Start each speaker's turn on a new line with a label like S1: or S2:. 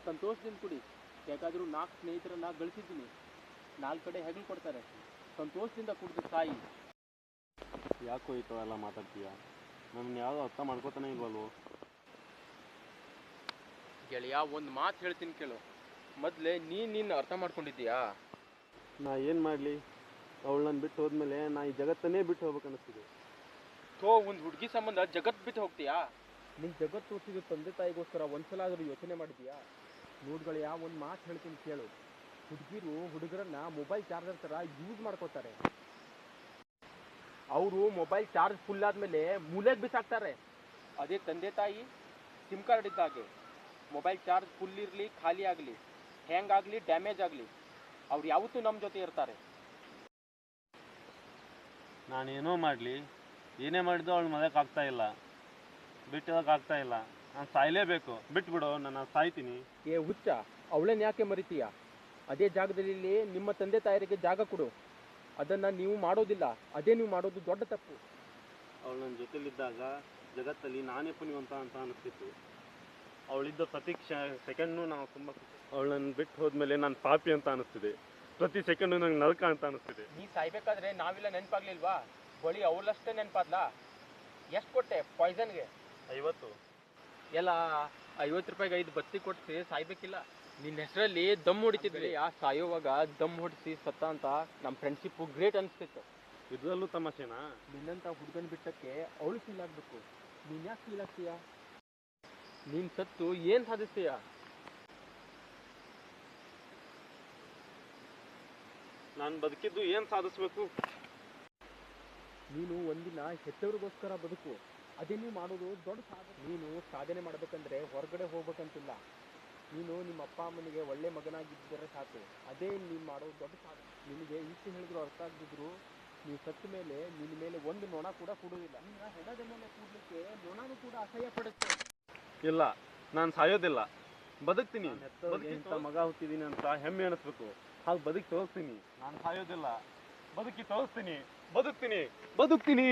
S1: ಸಂತೋಷದಿಂದ ಕುಡಿ. ಯಾಕಾದರೂ 4 ಸ್ನೇಹಿತರನ್ನ ಗಳಿಸಿದ್ದೀನಿ, 4 ಕಡೆ ಹೆಗಲು ಕೊಡ್ತಾರೆ. ಸಂತೋಷದಿಂದ ಕುಡಿದು ಸಾಯಿ.
S2: ಯಾಕೋ ಈ ಥರ ಎಲ್ಲ ಮಾತಾಡ್ತೀಯ? ನನ್ನ ಯಾವುದೋ ಅರ್ಥ ಮಾಡ್ಕೋತಾನೆ ಇಲ್ವಲ್ವೋ?
S1: ಗೆಳೆಯ, ಒಂದು ಮಾತು ಹೇಳ್ತೀನಿ ಕೇಳು. ಮೊದಲೇ ನೀನು ಅರ್ಥ ಮಾಡ್ಕೊಂಡಿದ್ದೀಯಾ?
S2: ನಾ ಏನು ಮಾಡಲಿ? ಅವಳು ನನ್ನ ಬಿಟ್ಟು ಹೋದ್ಮೇಲೆ ನಾ ಈ ಜಗತ್ತನ್ನೇ ಬಿಟ್ಟು ಹೋಗ್ಬೇಕು ಅನ್ನಿಸ್ತಿದೆ.
S1: ಒಂದು ಹುಡುಗಿ ಸಂಬಂಧ ಜಗತ್ತು ಬಿಟ್ಟು ಹೋಗ್ತೀಯಾ? ನಿನ್ನ ಜಗತ್ತು ತೋರಿಸಿದ ತಂದೆ ತಾಯಿಗೋಸ್ಕರ ಒಂದ್ಸಲ ಆದರೂ ಯೋಚನೆ ಮಾಡಿದ್ಯಾ? ನೋಡ್ಗಳಿಯಾ, ಒಂದು ಮಾತು ಹೇಳ್ತೀನಿ ಕೇಳು. ಹುಡುಗಿರು ಹುಡುಗರನ್ನ ಮೊಬೈಲ್ ಚಾರ್ಜರ್ ಥರ ಯೂಸ್ ಮಾಡ್ಕೋತಾರೆ. ಅವರು ಮೊಬೈಲ್ ಚಾರ್ಜ್ ಫುಲ್ ಆದಮೇಲೆ ಮೂಲೆಗೆ ಬಿಸಾಕ್ತಾರೆ. ಅದೇ ತಂದೆ ತಾಯಿ ಸಿಮ್ ಕಾರ್ಡ್ ಇದ್ದಾಗೆ. ಮೊಬೈಲ್ ಚಾರ್ಜ್ ಫುಲ್ ಇರಲಿ, ಖಾಲಿ ಆಗಲಿ, ಹ್ಯಾಂಗ್ ಆಗಲಿ, ಡ್ಯಾಮೇಜ್ ಆಗಲಿ, ಅವ್ರು ಯಾವತ್ತೂ ನಮ್ಮ ಜೊತೆ ಇರ್ತಾರೆ.
S2: ನಾನೇನೋ ಮಾಡಲಿ, ಏನೇ ಮಾಡಿದ್ರು ಅವಳು ಮರೆಯೋಕ್ಕಾಗ್ತಾ ಇಲ್ಲ, ಬಿಟ್ಟಿರೋಕ್ಕಾಗ್ತಾ ಇಲ್ಲ. ನಾನು ಸಾಯಲೇಬೇಕು. ಬಿಟ್ಬಿಡು, ನಾನು ಸಾಯ್ತೀನಿ.
S1: ಹುಚ್ಚ, ಅವಳನ್ನ ಯಾಕೆ ಮರಿತೀಯ? ಅದೇ ಜಾಗದಲ್ಲಿ ನಿಮ್ಮ ತಂದೆ ತಾಯರಿಗೆ ಜಾಗ ಕೊಡು. ಅದನ್ನು ನೀವು ಮಾಡೋದಿಲ್ಲ. ಅದೇ ನೀವು ಮಾಡೋದು ದೊಡ್ಡ ತಪ್ಪು.
S2: ಅವಳು ನನ್ನ ಜೊತೆಲಿದ್ದಾಗ ಜಗತ್ತಲ್ಲಿ ನಾನೇ ಪುಣ್ಯವಂತ ಅಂತ ಅನಿಸ್ತಿತ್ತು. ಅವಳಿದ್ದ ಪ್ರತಿ ಸೆಕೆಂಡ್ನು ನಾವು ತುಂಬ ಅವಳು ನನ್ನ ಬಿಟ್ಟು ಹೋದ್ಮೇಲೆ ನಾನು ಪಾಪಿ ಅಂತ ಅನಿಸ್ತಿದೆ. ಪ್ರತಿ ಸೆಕೆಂಡು ನಂಗೆ ನರಕ ಅಂತ ಅನಿಸ್ತಿದೆ.
S1: ನೀ ಸಾಯ್ಬೇಕಾದ್ರೆ ನಾವೆಲ್ಲ ನೆನಪಾಗ್ಲಿಲ್ವಾ? ಬಳಿ ಅವಳಷ್ಟೇ ನೆನಪಾದ್ಲಾ? ಎಷ್ಟು ಕೊಟ್ಟೆ ಪಾಯ್ಸನ್ಗೆ?
S2: 50.
S1: ಎಲ್ಲ 50 ರೂಪಾಯಿಗೆ 5 ಬತ್ತಿ ಕೊಡಿಸಿ ಸಾಯ್ಬೇಕಿಲ್ಲ. ನಿನ್ನ ಹೆಸರಲ್ಲಿ ದಮ್ ಹೊಡಿತಿದ್ವಿ. ಸಾಯೋವಾಗ ದಮ್ ಹೊಡಿಸಿ ಸತ್ತ ಅಂತ ನಮ್ಮ ಫ್ರೆಂಡ್ಶಿಪ್ಪು ಗ್ರೇಟ್ ಅನಿಸ್ತಿತ್ತು.
S2: ಇದರಲ್ಲೂ ತಮಾಷೆನಾ?
S1: ನಿನ್ನಂಥ ಹುಡುಗನ ಬಿಟ್ಟಕ್ಕೆ ಅವಳು ಫೀಲ್ ಆಗಬೇಕು. ನೀನು ಯಾಕೆ ಫೀಲ್ ಆಗ್ತೀಯ? ನೀನು ಸತ್ತು ಏನು ಸಾಧಿಸ್ತೀಯ?
S2: ನಾನು ಬದುಕಿದ್ದು ಏನು ಸಾಧಿಸ್ಬೇಕು?
S1: ನೀನು ಒಂದಿನ ಹೆತ್ತವರಿಗೋಸ್ಕರ ಬದುಕು. ಅದೇ ನೀವು ಮಾಡೋದು ದೊಡ್ಡ ಸಾಧನೆ. ನೀನು ಸಾಧನೆ ಮಾಡಬೇಕಂದ್ರೆ ಹೊರಗಡೆ ಹೋಗ್ಬೇಕಂತಿಲ್ಲ. ನೀನು ನಿಮ್ಮ ಅಪ್ಪ ಅಮ್ಮನಿಗೆ ಒಳ್ಳೆ ಮಗನಾಗಿದ್ದರೆ ಸಾಕು. ಅದೇ ನೀನು ಮಾಡೋದು ದೊಡ್ಡ ಸಾಧನೆ. ನಿನಗೆ ಇಷ್ಟು ಹೇಳಿದ್ರು ಅರ್ಥ ಆಗದಿದ್ರು, ನೀವು ಸತ್ತ ಮೇಲೆ ನಿನ್ನ ಮೇಲೆ ಒಂದು ನೊಣ ಕೂಡ ಕೂಡುವುದಿಲ್ಲ. ನಿನ್ನ ಹೆಣದ ಮೇಲೆ ಕೂಡಲಿಕ್ಕೆ ನೊಣನೂ ಕೂಡ ಅಸಹ್ಯ ಪಡುತ್ತೆ.
S2: ಇಲ್ಲ, ನಾನು ಸಾಯೋದಿಲ್ಲ, ಬದುಕ್ತೀನಿ. ಇಂಥ ಮಗ ಹುಟ್ಟಿದ್ದೀನಿ ಅಂತ ಹೆಮ್ಮೆ ಅನಿಸ್ಬೇಕು. ಹಾಗೆ ಬದುಕಿ ತೋರಿಸ್ತೀನಿ. ನಾನು ಸಾಯೋದಿಲ್ಲ, ಬದುಕಿ ತೋರಿಸ್ತೀನಿ. ಬದುಕ್ತೀನಿ.